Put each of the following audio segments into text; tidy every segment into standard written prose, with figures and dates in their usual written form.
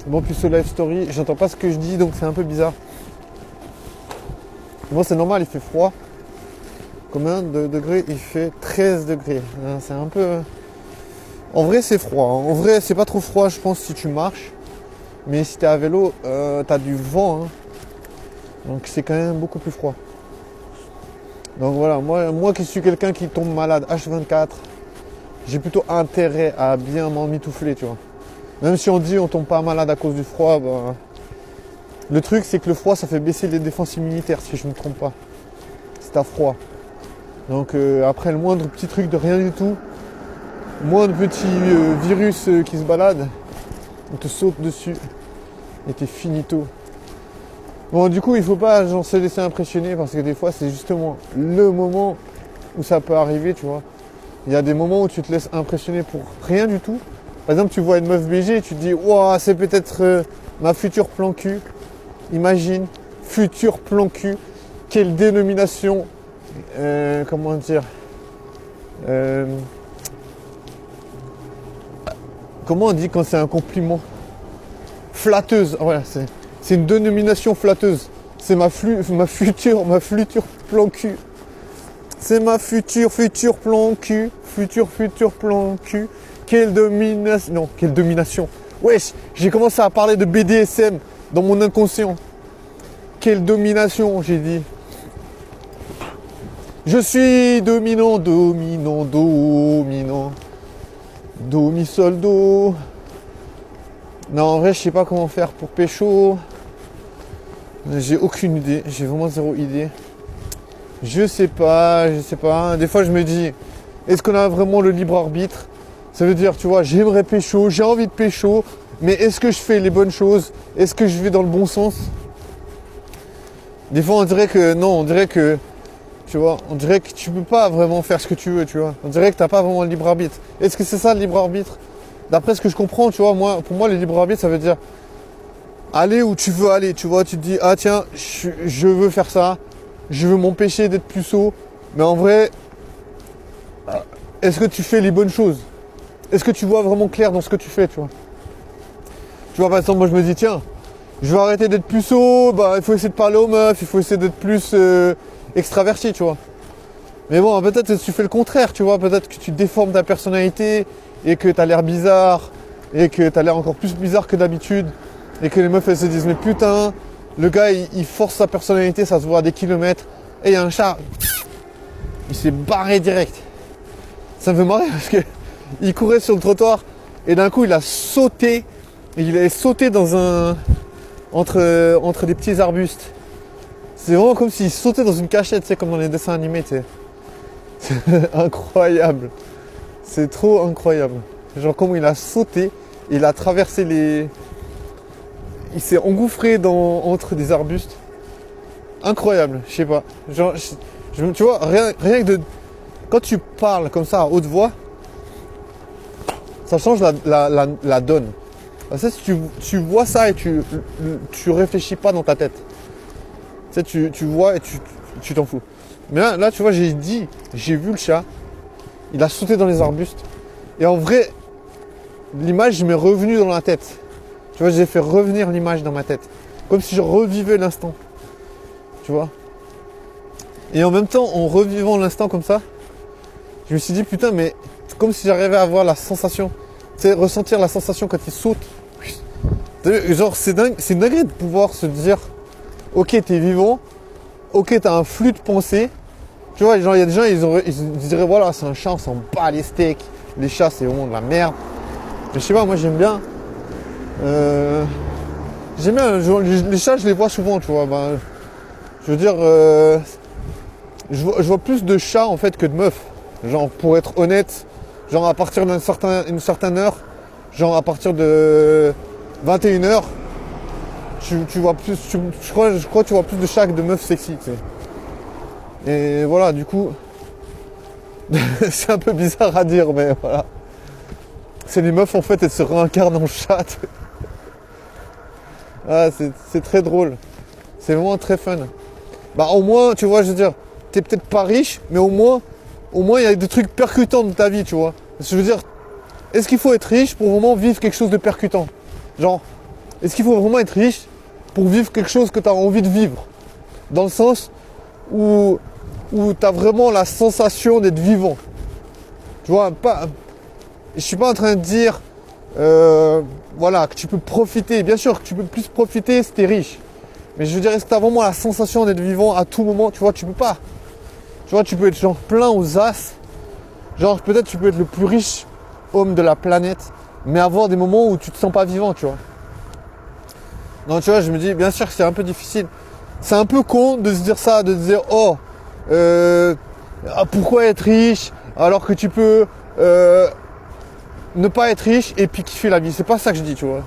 Bon, puis sur Live Story, j'entends pas ce que je dis, donc c'est un peu bizarre. Moi, c'est normal, il fait froid. Combien de degrés? Il fait 13 degrés. C'est un peu... En vrai, c'est froid. En vrai, c'est pas trop froid, je pense, si tu marches. Mais si t'es à vélo, t'as du vent. Hein. Donc, c'est quand même beaucoup plus froid. Donc voilà, moi qui suis quelqu'un qui tombe malade H24, j'ai plutôt intérêt à bien m'emmitoufler, tu vois. Même si on dit on tombe pas malade à cause du froid, bah, le truc c'est que le froid ça fait baisser les défenses immunitaires si je ne me trompe pas. C'est à froid. Donc après le moindre petit truc de rien du tout, moindre petit virus qui se balade, on te saute dessus et t'es finito. Bon du coup il faut pas genre se laisser impressionner parce que des fois c'est justement le moment où ça peut arriver, tu vois. Il y a des moments où tu te laisses impressionner pour rien du tout. Par exemple, tu vois une meuf BG et tu te dis ouah, c'est peut-être ma future plan cul. Imagine, futur plan cul. Quelle dénomination, comment dire, comment on dit quand c'est un compliment? Flatteuse, voilà, c'est une dénomination flatteuse. C'est ma future plan cul. C'est ma futur plan cul. Futur plan cul. Quelle domination. Non, quelle domination. Wesh, j'ai commencé à parler de BDSM dans mon inconscient. Quelle domination, j'ai dit. Je suis dominant. Do, mi, sol, do. Non, en vrai, je sais pas comment faire pour pécho. J'ai aucune idée. J'ai vraiment zéro idée. Je sais pas. Des fois, je me dis, est-ce qu'on a vraiment le libre arbitre? Ça veut dire, tu vois, j'aimerais pécho, j'ai envie de pécho, mais est-ce que je fais les bonnes choses? Est-ce que je vais dans le bon sens? Des fois, on dirait que non, on dirait que, tu vois, on dirait que tu peux pas vraiment faire ce que tu veux, tu vois. On dirait que t'as pas vraiment le libre arbitre. Est-ce que c'est ça le libre arbitre? D'après ce que je comprends, tu vois, pour moi, le libre arbitre, ça veut dire aller où tu veux aller, tu vois. Tu te dis, ah tiens, je veux faire ça, je veux m'empêcher d'être puceau, mais en vrai, est-ce que tu fais les bonnes choses? Est-ce que tu vois vraiment clair dans ce que tu fais, tu vois? Tu vois, par exemple, moi je me dis, tiens, je vais arrêter d'être puceau, bah il faut essayer de parler aux meufs, il faut essayer d'être plus extraverti, tu vois. Mais bon, peut-être que tu fais le contraire, tu vois, peut-être que tu déformes ta personnalité et que t'as l'air bizarre, et que t'as l'air encore plus bizarre que d'habitude, et que les meufs elles se disent, mais putain, le gars il force sa personnalité, ça se voit à des kilomètres, et il y a un chat, il s'est barré direct. Ça me fait marrer parce que il courait sur le trottoir et d'un coup il a sauté. Il est sauté dans entre des petits arbustes. C'est vraiment comme s'il sautait dans une cachette, tu sais, comme dans les dessins animés, tu sais. C'est incroyable. C'est trop incroyable. Genre comment il a sauté, il a traversé les... Il s'est engouffré entre des arbustes. Incroyable, je sais pas. Genre, tu vois, rien que de... Quand tu parles comme ça à haute voix, ça change la donne. Parce que si tu vois ça et tu réfléchis pas dans ta tête. Tu sais, tu vois et tu t'en fous. Mais là, tu vois, j'ai vu le chat. Il a sauté dans les arbustes. Et en vrai, l'image m'est revenue dans la tête. Tu vois, j'ai fait revenir l'image dans ma tête. Comme si je revivais l'instant. Tu vois. Et en même temps, en revivant l'instant comme ça, je me suis dit, putain, mais comme si j'arrivais à avoir la sensation, tu sais, ressentir la sensation quand il saute. Genre, c'est dingue, c'est une dinguerie de pouvoir se dire, ok, t'es vivant, ok, t'as un flux de pensée. Tu vois, genre, il y a des gens, ils diraient, voilà, c'est un chat, on s'en bat les steaks. Les chats, c'est vraiment de la merde. Mais je sais pas, moi, j'aime bien. Les chats, je les vois souvent, tu vois. Ben, je veux dire, je vois plus de chats, en fait, que de meufs. Genre, pour être honnête, genre à partir d'une certaine heure, genre à partir de 21h, tu vois plus, je crois que tu vois plus de chats que de meufs sexy, tu sais. Et voilà, du coup, c'est un peu bizarre à dire, mais voilà. C'est les meufs, en fait, elles se réincarnent en chat. Ah, c'est très drôle. C'est vraiment très fun. Bah au moins, tu vois, je veux dire, t'es peut-être pas riche, mais au moins, il y a des trucs percutants dans ta vie, tu vois. Je veux dire, est-ce qu'il faut être riche pour vraiment vivre quelque chose de percutant? Genre, est-ce qu'il faut vraiment être riche pour vivre quelque chose que tu as envie de vivre? Dans le sens où tu as vraiment la sensation d'être vivant. Tu vois, je suis pas en train de dire voilà, que tu peux profiter. Bien sûr que tu peux plus profiter si tu es riche. Mais je veux dire, est-ce que tu as vraiment la sensation d'être vivant à tout moment? Tu vois, tu peux pas. Tu vois, tu peux être genre plein aux as. Genre peut-être tu peux être le plus riche homme de la planète, mais avoir des moments où tu te sens pas vivant, tu vois. Donc tu vois, je me dis, bien sûr que c'est un peu difficile. C'est un peu con de se dire ça, de se dire, oh, pourquoi être riche alors que tu peux ne pas être riche et puis kiffer la vie. C'est pas ça que je dis, tu vois.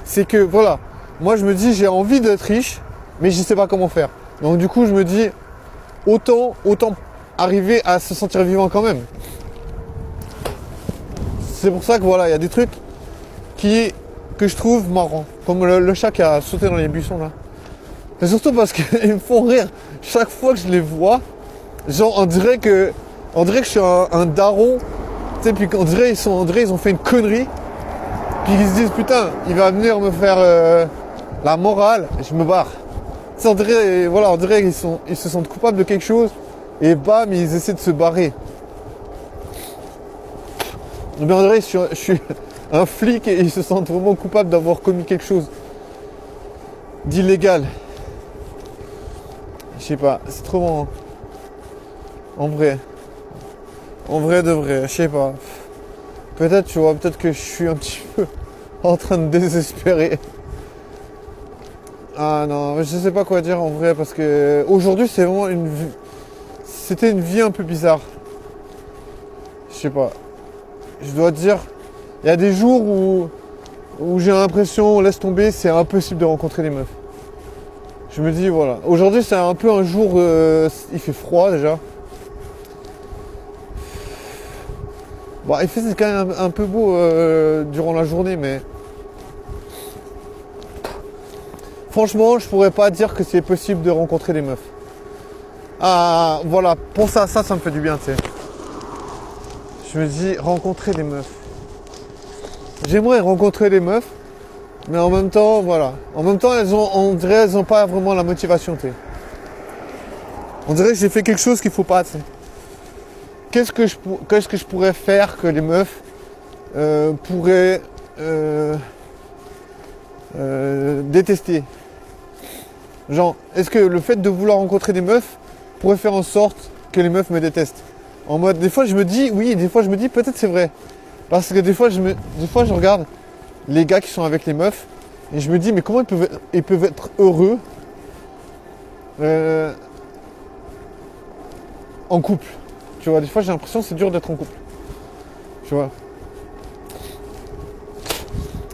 C'est que, voilà, moi je me dis, j'ai envie d'être riche, mais je sais pas comment faire. Donc du coup, je me dis, autant arriver à se sentir vivant quand même. C'est pour ça que voilà, il y a des trucs que je trouve marrants. Comme le chat qui a sauté dans les buissons là. Mais surtout parce qu'ils me font rire. Chaque fois que je les vois, genre on dirait que je suis un daron. Tu sais, puis on dirait ils ont fait une connerie. Puis ils se disent putain, il va venir me faire la morale et je me barre. Tu sais, on dirait qu'ils se sentent coupables de quelque chose. Et bam, ils essaient de se barrer. Mais on dirait que je suis un flic et ils se sentent vraiment coupables d'avoir commis quelque chose d'illégal. Je sais pas, c'est trop marrant. En vrai de vrai, je sais pas. Peut-être, tu vois, peut-être que je suis un petit peu en train de désespérer. Ah non, je sais pas quoi dire en vrai parce que aujourd'hui c'est vraiment c'était une vie un peu bizarre. Je sais pas. Je dois te dire, il y a des jours où j'ai l'impression, laisse tomber, c'est impossible de rencontrer des meufs. Je me dis, voilà. Aujourd'hui, c'est un peu un jour, il fait froid déjà. Bon, il fait quand même un peu beau durant la journée, mais franchement, je pourrais pas dire que c'est possible de rencontrer des meufs. Ah, voilà, pour ça me fait du bien, tu sais. Je me dis, rencontrer des meufs. J'aimerais rencontrer des meufs, mais en même temps, voilà. En même temps, on dirait qu'elles n'ont pas vraiment la motivation, tu sais. On dirait que j'ai fait quelque chose qu'il faut pas, tu sais. Qu'est-ce que je pourrais faire que les meufs pourraient détester? Genre, est-ce que le fait de vouloir rencontrer des meufs pourrait faire en sorte que les meufs me détestent? En mode, des fois je me dis, oui, des fois je me dis, peut-être c'est vrai. Parce que des fois je regarde les gars qui sont avec les meufs et je me dis, mais comment ils peuvent être heureux en couple? Tu vois, des fois j'ai l'impression que c'est dur d'être en couple. Tu vois.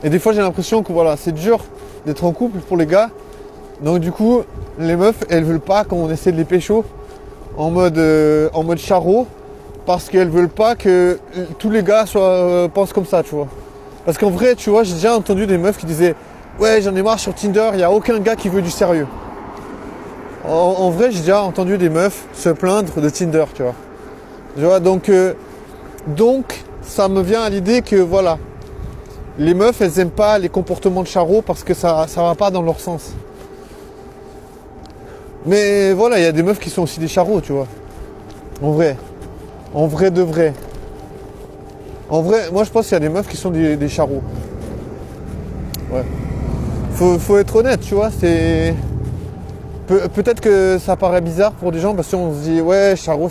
Et des fois j'ai l'impression que voilà, c'est dur d'être en couple pour les gars. Donc du coup, les meufs, elles veulent pas qu'on essaie de les pécho en mode charreau. Parce qu'elles veulent pas que tous les gars pensent comme ça, tu vois. Parce qu'en vrai, tu vois, j'ai déjà entendu des meufs qui disaient ouais, j'en ai marre sur Tinder, il n'y a aucun gars qui veut du sérieux. En vrai, j'ai déjà entendu des meufs se plaindre de Tinder, tu vois. Tu vois, donc ça me vient à l'idée que voilà, les meufs, elles aiment pas les comportements de charreau parce que ça va pas dans leur sens. Mais voilà, il y a des meufs qui sont aussi des charreaux, tu vois. En vrai de vrai. En vrai, moi je pense qu'il y a des meufs qui sont des charreaux. Ouais. Faut être honnête, tu vois, c'est. Peut-être que ça paraît bizarre pour des gens parce qu'on se dit ouais, charreau,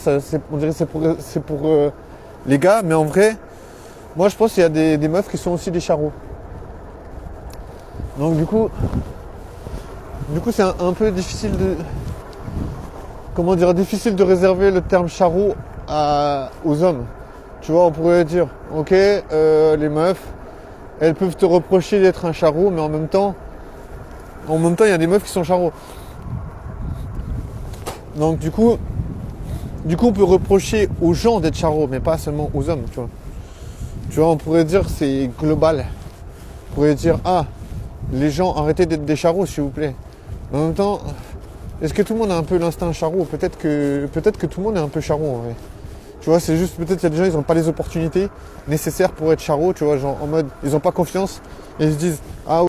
on dirait que c'est pour les gars, mais en vrai, moi je pense qu'il y a des meufs qui sont aussi des charreaux. Donc du coup c'est un peu difficile difficile de réserver le terme charreau aux hommes. Tu vois, on pourrait dire, ok, les meufs, elles peuvent te reprocher d'être un charreau, mais en même temps, il y a des meufs qui sont charreaux. Donc du coup, on peut reprocher aux gens d'être charreaux, mais pas seulement aux hommes, tu vois. Tu vois, on pourrait dire c'est global. On pourrait dire, les gens, arrêtez d'être des charreaux, s'il vous plaît. Mais en même temps, est-ce que tout le monde a un peu l'instinct charreau? Peut-être que tout le monde est un peu charreau en vrai. Tu vois, c'est juste peut-être qu'il y a des gens, ils n'ont pas les opportunités nécessaires pour être charreau, tu vois, genre en mode, ils n'ont pas confiance et ils se disent, ah